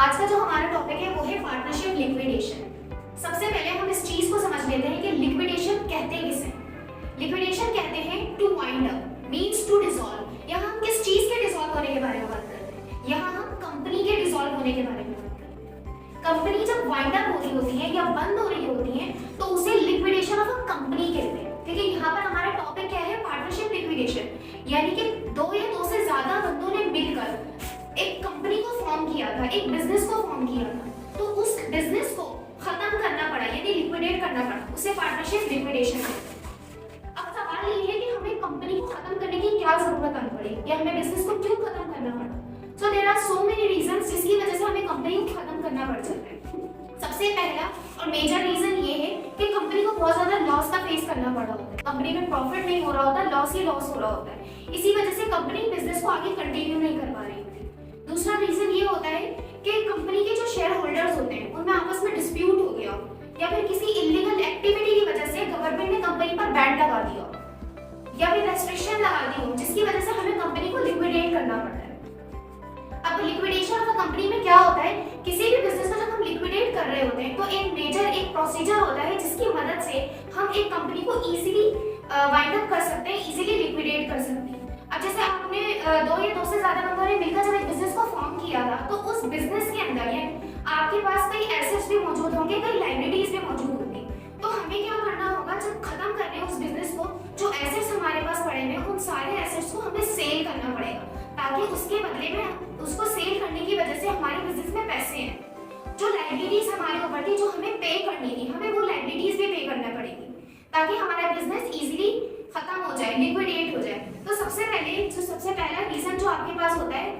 आज का जो हमारा टॉपिक है वो है पार्टनरशिप लिक्विडेशन। सबसे पहले हम इस चीज को समझ लेते हैं कि लिक्विडेशन कहते किसे। लिक्विडेशन कहते हैं to wind up means to dissolve. यहाँ हम किस चीज के डिसॉल्व होने के बारे में बात करते हैं? यहाँ हम कंपनी के डिसॉल्व होने के बारे में बात करते हैं। कंपनी जब वाइंड अप हो रही होती है या बंद हो रही होती है तो उसे लिक्विडेशन ऑफ अ कंपनी कहते हैं। ठीक है, यहाँ पर हमारा टॉपिक क्या है? पार्टनरशिप लिक्विडेशन, यानी कि दो या दो से ज्यादा बंदों ने मिलकर एक कंपनी को फॉर्म किया था, एक बिजनेस को फॉर्म किया था, तो उस बिजनेस को खत्म करना पड़ा यानी लिक्विडेट करना पड़ा, उसे पार्टनरशिप लिक्विडेशन कहते हैं। अब सवाल ये है कि हमें कंपनी को खत्म करने की क्या जरूरत आनी पड़ी या हमें बिजनेस को क्यों खत्म करना पड़ा? So there are so many reasons जिसकी वजह से हमें कंपनी को खत्म करना पड़ जाता है। सबसे पहला और मेजर रीजन ये है कि कंपनी को बहुत ज्यादा लॉस का फेस करना पड़ा होता है। कंपनी में प्रॉफिट नहीं हो रहा होता, लॉस ही लॉस हो रहा होता है। इसी वजह से कंपनी बिजनेस को आगे कंटिन्यू नहीं कर पा रही होती। दूसरा रीजन ये होता है कि कंपनी के जो शेयर होल्डर्स होते हैं उनमें आपस में डिस्प्यूट हो गया या फिर किसी इलीगल एक्टिविटी की वजह से गवर्नमेंट ने कंपनी पर बैन लगा दिया या फिर रेस्ट्रिक्शन लगा दी हो, जिसकी वजह से हमें कंपनी को लिक्विडेट करना पड़ता है। अब लिक्विडेशन ऑफ अ कंपनी में क्या होता है? किसी भी बिजनेस को जब हम लिक्विडेट कर रहे होते हैं तो एक मेजर एक प्रोसीजर होता है जिसकी मदद से हम एक कंपनी को इजीली वाइंड अप कर सकते हैं, इजीली लिक्विडेट कर सकते हैं। अब जैसे आपने दो या दो से ज्यादा बंदों ने मिलकर जब एक बिजनेस को फॉर्म किया था तो उस बिजनेस के अंदर है आपके पास कई एसेट्स भी मौजूद होंगे, कई लायबिलिटीज भी मौजूद होंगी। तो हमें क्या करना होगा? जब खत्म कर रहे हैं उस बिजनेस को, जो एसेट्स हमारे पास पड़े हैं उन सारे एसेट्स को हमें सेल करना पड़ेगा, ताकि उसके बदले में उसको सेल करने की वजह से हमारे बिजनेस में पैसे हैं। जो लायबिलिटीज हमारे ऊपर थी, जो हमें पे करनी थी, हमें वो लायबिलिटीज भी पे करना पड़ेगी ताकि हमारा बिजनेस इजीली खत्म हो जाए, लिक्विडेट हो जाए। तो सबसे पहला रीजन जो आपके पास होता है,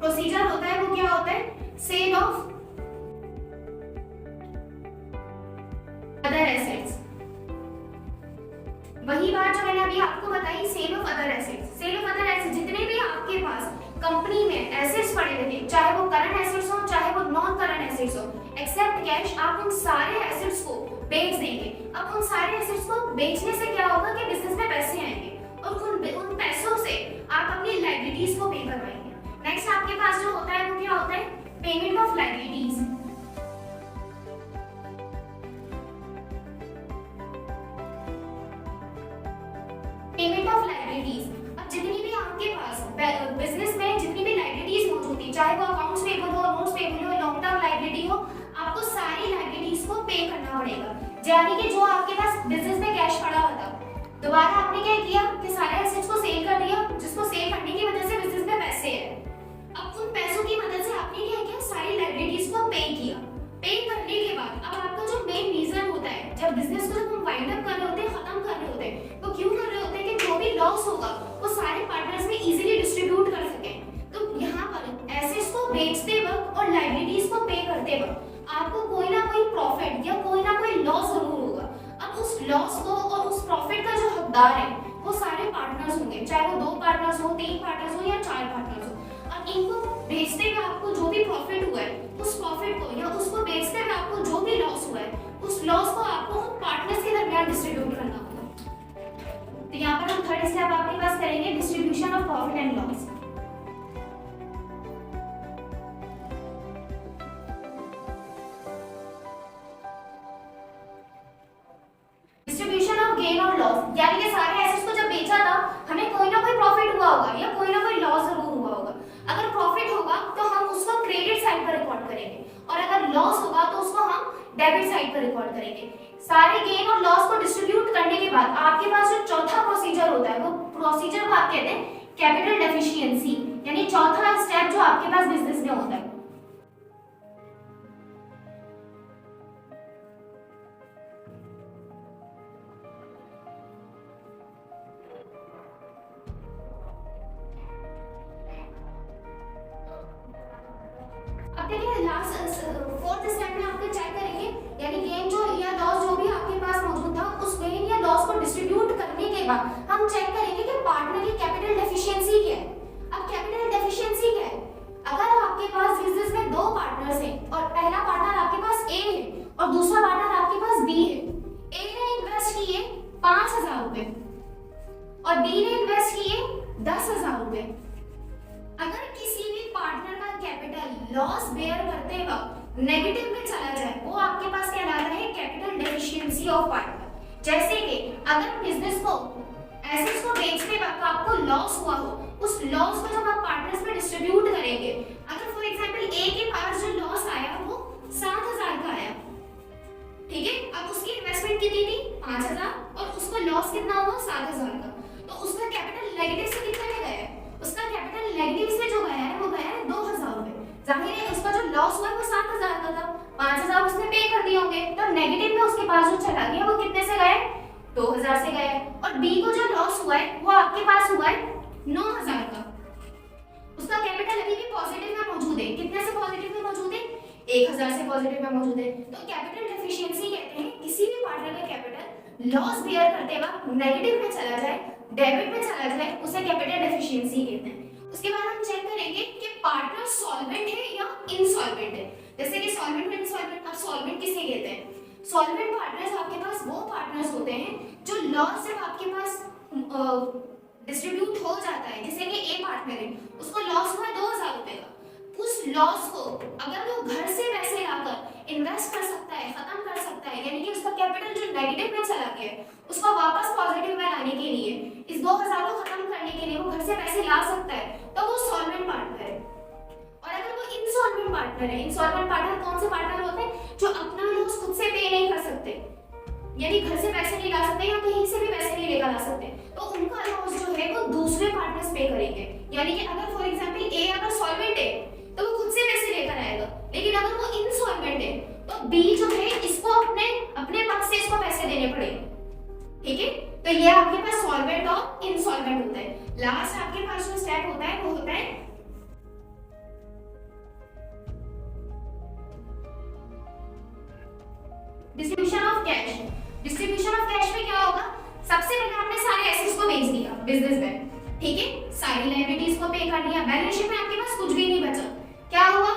प्रोसीजर होता है, वो क्या होता है? Sale of other assets. वही बात जो मैंने अभी आपको बताई, sale of other assets. Sale of other assets, जितने भी आपके पास कंपनी में एसेट्स पड़े हुए थे, चाहे वो करंट एसेट्स हो चाहे वो नॉन करंट एसेट्स हो, एक्सेप्ट कैश, आप उन सारे एसेट्स को बेच देंगे। अब उन सारे एसेट्स को बेचने से क्या होगा कि बिजनेस में पैसे आएंगे और उन पैसों से आप अपनी लायबिलिटीज को पे करवाएंगे। नेक्स्ट आपके पास जो होता है वो क्या होता है? Payment of liabilities. Payment of liabilities. अब जितनी भी आपके पास बिजनेस में जितनी भी लायबिलिटीज मौजूद थी, चाहे वो अकाउंट्स पेबल हो, नोट्स पेबल हो, लॉन्ग टर्म लायबिलिटी हो, आपको सारी लायबिलिटीज को पे करना पड़ेगा। यानी कि जो आपके पास बिजनेस में कैश पड़ा हुआ था, दोबारा आपने क्या किया कि सारे एसेट्स को सेल कर दिया, जिसको सेल करने की वजह से बिजनेस में पैसे है। अब उन पैसों की मदद से आपने क्या किया? सारी लायबिलिटीज को पे किया। पे करने के बाद अब आपका जो मेन रीजन होता है, जब बिजनेस को जब हम वाइंड अप कर रहे होते हैं, खत्म कर रहे होते हैं, तो क्यों कर रहे होते हैं? कि जो भी लॉस होगा वो सारे पार्टनर्स में इजीली डिस्ट्रीब्यूट कर सकें। तो यहाँ पर एसेट्स को बेचते वक्त और लायबिलिटीज को पे करते वक्त आपको कोई ना कोई प्रॉफिट या कोई ना कोई लॉस जरूर होगा। अब उस लॉस को और उस प्रॉफिट का जो हकदार है वो सारे पार्टनर्स होंगे, चाहे वो 2 पार्टनर्स हो, 3 पार्टनर्स हो या 4 पार्टनर्स हो। अब इनको बेचते हुए आपको जो भी प्रॉफिट हुआ है, उस प्रॉफिट को या उसको बेचते हुए आपको जो भी लॉस हुआ है, उस लॉस को आपको पार्टनर्स के दरमियान डिस्ट्रीब्यूट करना होगा। तो यहाँ पर हम थर्ड स्टेप आपके पास करेंगे, distribution of profit and loss. Distribution of gain और लॉस, यानी कि सारे एसेट्स को जब बेचा था हमें कोई ना कोई प्रॉफिट हुआ होगा या कोई ना कोई लॉस जरूर हुआ होगा। अगर प्रॉफिट होगा तो हम उसको क्रेडिट साइड पर रिकॉर्ड करेंगे और अगर लॉस होगा तो उसको हम डेबिट साइड पर रिकॉर्ड करेंगे। सारे गेन और लॉस को डिस्ट्रीब्यूट करने के बाद आपके पास जो चौथा प्रोसीजर होता है, वो प्रोसीजर को आप कहते हैं कैपिटल डेफिशिएंसी, यानी चौथा स्टेप जो आपके पास बिजनेस में होता है। अब देखिए लास्ट फोर्थ स्टेप में आपको चेक करेंगे, यानी गेन जो या लॉस जो भी आपके पास मौजूद था, उस गेन या लॉस को डिस्ट्रीब्यूट करने के बाद हम चेक करेंगे कि पार्टनर की कैपिटल डेफिशिएंसी क्या है। अब कैपिटल डेफिशिएंसी क्या है? अगर आपके पास बिजनेस में 2 पार्टनर्स हैं और पहला पार्टनर आपके पास ए है और दूसरा पार्टनर आपके पास बी है, ए ने इन्वेस्ट किए 5000 रुपए और बी ने इन्वेस्ट किए 10,000 रुपए। अगर किसी भी पार्टनर का कैपिटल लॉस बेयर करते वक्त नेगेटिव में चला जाए वो आपके पास क्या कहलाता है, कैपिटल डेफिशिएंसी ऑफ पार्टनर। जैसे कि अगर बिजनेस को एसेट्स को बेचते वक्त आपको लॉस हुआ हो, उस लॉस को जब आप पार्टनर्स में डिस्ट्रीब्यूट करेंगे, अगर फॉर एग्जांपल ए के पास जो लॉस आया वो 7,000 का आया, ठीक है, अब उसकी इन्वेस्टमेंट कितनी थी 5,000 और उसको लॉस कितना हुआ 7,000 का, तो उसका कैपिटल नेगेटिव से कितना में गया है, उसका कैपिटल नेगेटिव से जो गया है वो गया है 2,000 रुपए। जाहिर है उसका जो लॉस हुआ वो 7,000 का था, 5,000 उसने पे कर दिए होंगे, तो नेगेटिव में उसके पास जो चला गया वो कितने से गया है, 2,000 से गया है। और बी को जो लॉस हुआ है वो आपके पास हुआ है 9,000 का, उसका कैपिटल अभी भी पॉजिटिव में मौजूद है, कितने से पॉजिटिव में मौजूद है, 1,000 से पॉजिटिव में मौजूद है। तो कैपिटल डेफिशिएंसी कहते हैं किसी भी पार्टनर का कैपिटल लॉस बियर करते वक्त नेगेटिव में चला जाए, डेबिट में चला जाए, उसे कैपिटल डेफिशिएंसी कहते हैं। उसके बाद हम चेक करेंगे कि पार्टनर सॉल्वेंट है या इनसॉल्वेंट है। जैसे कि सॉल्वेंट और इनसॉल्वेंट, आप सॉल्वेंट किसे कहते हैं, सॉल्वेंट पार्टनर्स आपके पास वो पार्टनर्स होते हैं जो लॉस जब आपके पास डिस्ट्रीब्यूट हो जाता है, जैसे कि ए पार्टनर है उसको लॉस हुआ 2,000 रुपए का, उस लॉस को अगर वो घर से पैसे लाकर इन्वेस्ट कर सकता है, खत्म कर सकता है, यानी कि उसका कैपिटल जो नेगेटिव में चला गया है उसको वापस पॉजिटिव में लाने के लिए, इस 2,000 को खत्म करने के लिए वो घर से पैसे ला सकता है, तो वो सॉल्वेंट पार्टनर है। और अगर वो इनसॉल्वेंट पार्टनर है, इनसॉल्वेंट पार्टनर कौन से पार्टनर होते हैं, जो अपना लॉस खुद से पे नहीं कर सकते, यानी घर से पैसे नहीं ला सकते या कहीं से भी पैसे नहीं लेकर आ सकते, तो उनका लॉस जो है वो दूसरे पार्टनर्स पे करेंगे। यानी कि अगर फॉर एग्जांपल ए अगर सॉल्वेंट है तो वो खुद से पैसे लेकर आएगा, लेकिन अगर वो इनसॉल्वेंट है तो बी जो है इसको अपने पास से इसको पैसे देने पड़ेंगे, ठीक है। तो ये आपके पास सॉल्वेंट और इनसॉल्वेंट होता है। लास्ट आपके पास जो स्टेप होता है वो होता है distribution of cash. Distribution of cash में क्या होगा, सबसे पहले आपने सारे एसेट्स को बेच दिया बिजनेस में, ठीक है, सारी लायबिलिटीज को पे कर दिया, बैलेंस शीट में आपके पास कुछ भी नहीं बचा। क्या हुआ,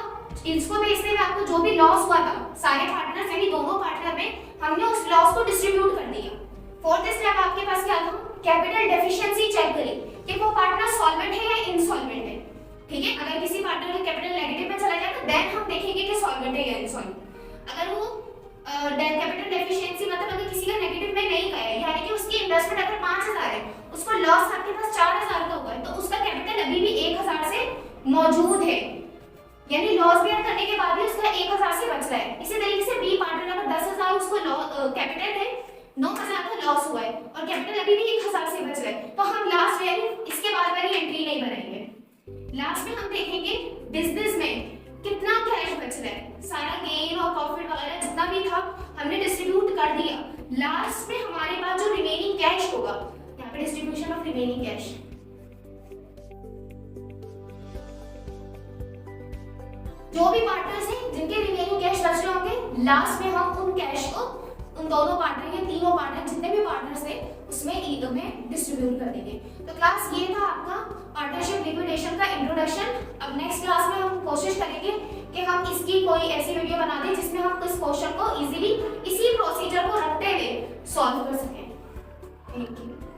इसको बेचते हुए आपको जो भी लॉस हुआ था सारे पार्टनर्स यानी दोनों पार्टनर में हमने उस लॉस को डिस्ट्रीब्यूट कर दिया। फोर्थ स्टेप आपके पास क्या था, कैपिटल डेफिशिएंसी चेक करी कि वो पार्टनर सॉल्वेंट है या इनसॉल्वेंट है, ठीक है। अगर किसी पार्टनर का कैपिटल नेगेटिव में चला जाए तो देन हम देखेंगे कि सॉल्वेंट है या इनसॉल्वेंट। अगर वो कैपिटल डेफिशिएंसी मतलब अगर किसी का नेगेटिव में नहीं गया है, यानी कि उसकी इन्वेस्टमेंट अगर 5,000 है, उसको लॉस आपके पास 4,000 का हुआ है, तो उसका कैपिटल अभी भी 1,000 से मौजूद है, यानी लॉस बेयर करने के बाद भी उसका 1,000 से बच रहा है। इसी तरीके से बी पार्टनर अगर 10,000 उसको कैपिटल है, 9,000 का लॉस हुआ है और कैपिटल अभी भी 1,000 से बच रहा है, तो हम लास्ट यानी इसके बाद वाली एंट्री नहीं बनाएंगे। लास्ट में हम देखेंगे बिजनेस में कितना कैश बच रहा है, सारा गेन और प्रॉफिट वगैरह जितना भी था हमने डिस्ट्रीब्यूट कर दिया। लास्ट में हमारे पास जो रिमेनिंग कैश होगा, यहाँ पे डिस्ट्रीब्यूशन ऑफ रिमेनिंग कैश, जो भी पार्टनर्स हैं जिनके रिमेनिंग कैश बच रहे होंगे, लास्ट में हम उन कैश को उन दोनों पार्टनर या तीनों पार्टनर जितने भी पार्टनर्स थे उसमें ईद में डिस्ट्रीब्यूट कर देंगे। तो क्लास ये था आपका पार्टनरशिप लिक्विडेशन का इंट्रोडक्शन। अब नेक्स्ट क्लास में हम कोशिश करेंगे कि हम इसकी कोई ऐसी वीडियो बना दें जिसमें हम इस क्वेश्चन को इजीली इसी प्रोसीजर को रखते हुए सॉल्व कर सकें। Thank you.